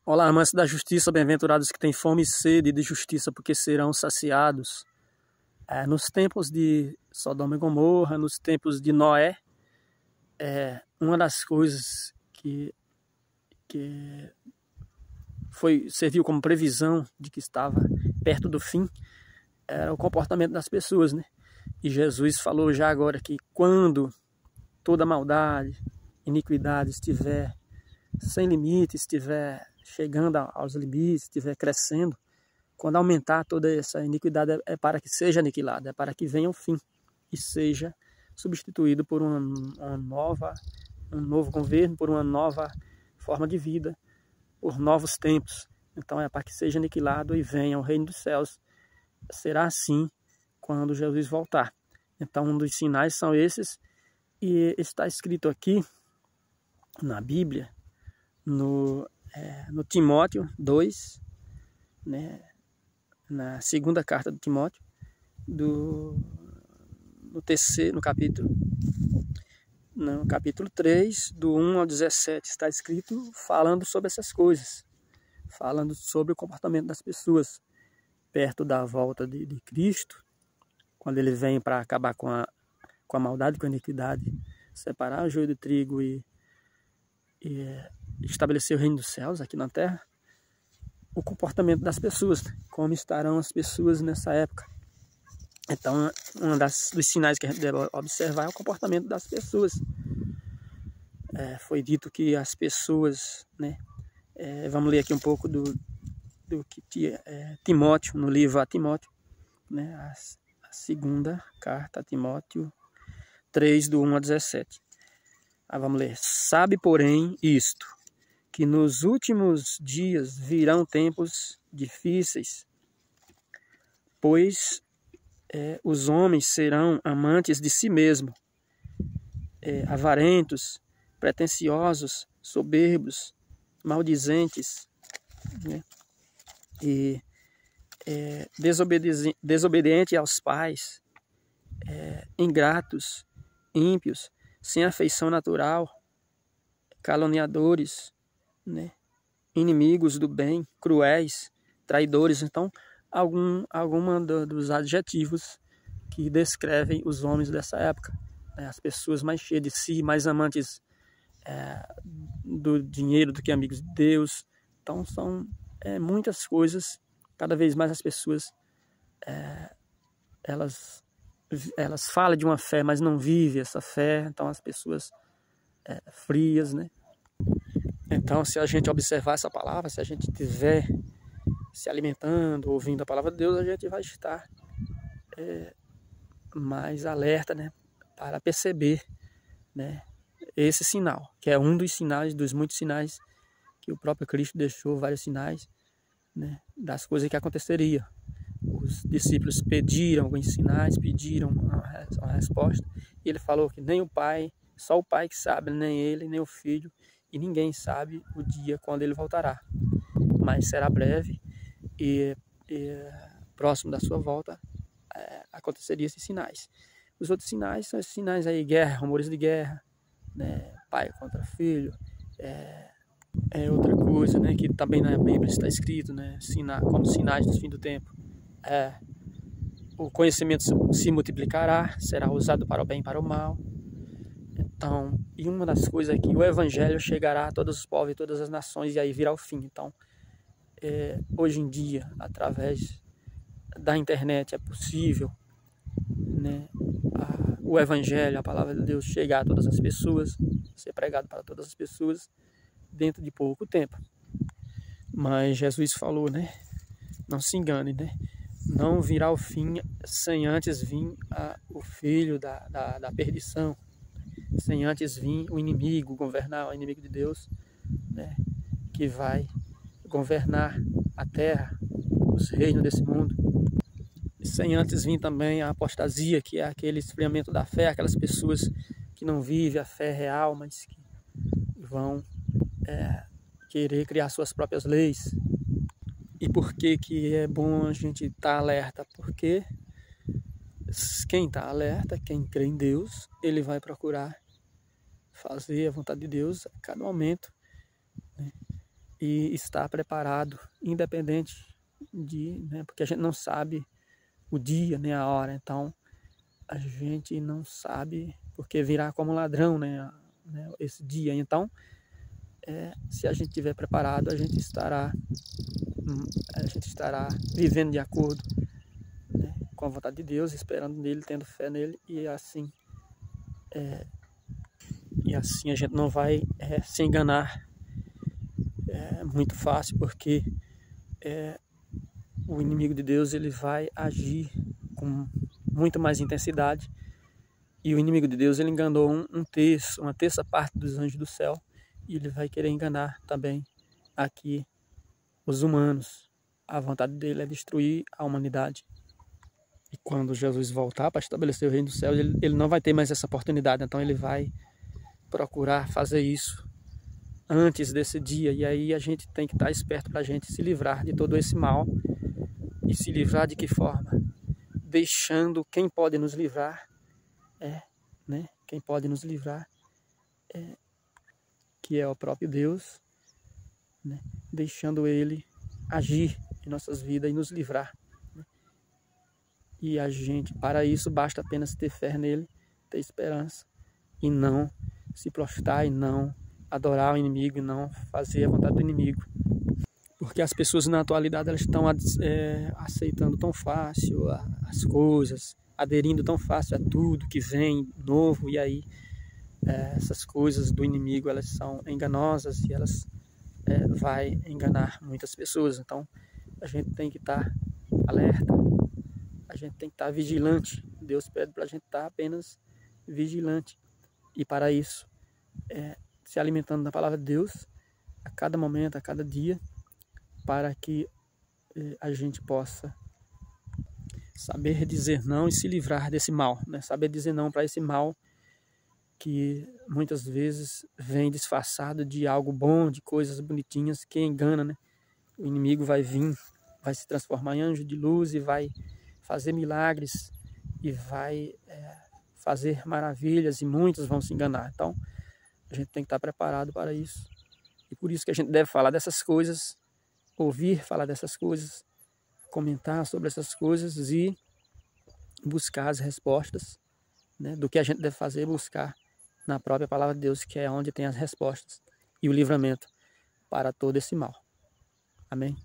Olá, amantes da justiça, bem-aventurados que têm fome e sede de justiça, porque serão saciados. Nos tempos de Sodoma e Gomorra, nos tempos de Noé, uma das coisas que serviu como previsão de que estava perto do fim era o comportamento das pessoas, né? E Jesus falou já agora que quando toda maldade, iniquidade estiver sem limite, estiver chegando aos limites, estiver crescendo, quando aumentar toda essa iniquidade é para que seja aniquilada, é para que venha o fim e seja substituído por um novo governo, por uma nova forma de vida, por novos tempos. Então é para que seja aniquilado e venha o reino dos céus. Será assim quando Jesus voltar. Então um dos sinais são esses, e está escrito aqui na Bíblia, no Timóteo 2, né, na segunda carta de Timóteo, no capítulo 3, do 1 ao 17, está escrito falando sobre essas coisas, falando sobre o comportamento das pessoas perto da volta de Cristo, quando ele vem para acabar com a maldade, com a iniquidade, separar o joio do trigo e estabelecer o reino dos céus aqui na terra. O comportamento das pessoas, como estarão as pessoas nessa época. Então, dos sinais que a gente deve observar é o comportamento das pessoas. Foi dito que as pessoas, né, vamos ler aqui um pouco do que Timóteo, no livro a Timóteo, né, a segunda carta a Timóteo 3, do 1 a 17. Vamos ler. Sabe, porém, isto, que nos últimos dias virão tempos difíceis, pois os homens serão amantes de si mesmos, avarentos, pretensiosos, soberbos, maldizentes, né? E desobedientes aos pais, ingratos, ímpios, sem afeição natural, caluniadores, né? Inimigos do bem, cruéis, traidores. Então, alguma dos adjetivos que descrevem os homens dessa época, né? As pessoas mais cheias de si, mais amantes do dinheiro do que amigos de Deus. Então, são muitas coisas. Cada vez mais as pessoas elas falam de uma fé, mas não vivem essa fé. Então, as pessoas frias, né? Então, se a gente observar essa palavra, se a gente estiver se alimentando, ouvindo a palavra de Deus, a gente vai estar mais alerta, né, para perceber, né, esse sinal, que é um dos sinais, dos muitos sinais que o próprio Cristo deixou, vários sinais, né, das coisas que aconteceriam. Os discípulos pediram alguns sinais, pediram uma resposta, e ele falou que nem o Pai, só o Pai que sabe, nem ele, nem o Filho, e ninguém sabe o dia quando ele voltará. Mas será breve e próximo da sua volta aconteceriam esses sinais. Os outros sinais são esses sinais aí, guerra, rumores de guerra, né? Pai contra filho, outra coisa, né, que também na Bíblia está escrito, né, como sinais do fim do tempo. O conhecimento se multiplicará, será usado para o bem e para o mal. Então, e uma das coisas é que o Evangelho chegará a todos os povos e todas as nações, e aí virá o fim. Então, hoje em dia, através da internet, é possível, né, o Evangelho, a palavra de Deus, chegar a todas as pessoas, ser pregado para todas as pessoas, dentro de pouco tempo. Mas Jesus falou, né, não se engane, né, não virá o fim sem antes vir o filho da perdição, sem antes vir o inimigo governar, o inimigo de Deus, né, que vai governar a terra, os reinos desse mundo. E sem antes vir também a apostasia, que é aquele esfriamento da fé, aquelas pessoas que não vivem a fé real, mas que vão querer criar suas próprias leis. E por que é bom a gente estar alerta? Porque quem está alerta, quem crê em Deus, ele vai procurar fazer a vontade de Deus a cada momento, né? e estar preparado, independente né, porque a gente não sabe o dia nem a hora, então a gente não sabe porque virá como ladrão, né, esse dia. Então, se a gente estiver preparado, a gente estará vivendo de acordo, né, com a vontade de Deus, esperando nele, tendo fé nele, e assim a gente não vai se enganar muito fácil, porque o inimigo de Deus ele vai agir com muito mais intensidade. E o inimigo de Deus ele enganou uma terça parte dos anjos do céu, e ele vai querer enganar também aqui os humanos. A vontade dele é destruir a humanidade. E quando Jesus voltar para estabelecer o reino dos céus, ele não vai ter mais essa oportunidade. Então ele vai procurar fazer isso antes desse dia. E aí a gente tem que estar esperto para a gente se livrar de todo esse mal. E se livrar de que forma? Deixando quem pode nos livrar, né? Quem pode nos livrar que é o próprio Deus, né? Deixando Ele agir em nossas vidas e nos livrar. Né? E a gente, para isso, basta apenas ter fé nele, ter esperança e não se prostrar e não adorar o inimigo e não fazer a vontade do inimigo. Porque as pessoas na atualidade elas estão aceitando tão fácil as coisas, aderindo tão fácil a tudo que vem novo, e aí essas coisas do inimigo elas são enganosas e elas vai enganar muitas pessoas. Então a gente tem que estar alerta, a gente tem que estar vigilante. Deus pede para a gente estar apenas vigilante, e para isso se alimentando da palavra de Deus a cada momento, a cada dia, para que a gente possa saber dizer não e se livrar desse mal, né? Saber dizer não para esse mal que muitas vezes vem disfarçado de algo bom, de coisas bonitinhas, que engana, né? O inimigo vai vir, vai se transformar em anjo de luz e vai fazer milagres e vai fazer maravilhas, e muitos vão se enganar. Então a gente tem que estar preparado para isso, e por isso que a gente deve falar dessas coisas, ouvir falar dessas coisas, comentar sobre essas coisas e buscar as respostas, né, do que a gente deve fazer, buscar na própria palavra de Deus, que é onde tem as respostas e o livramento para todo esse mal. Amém?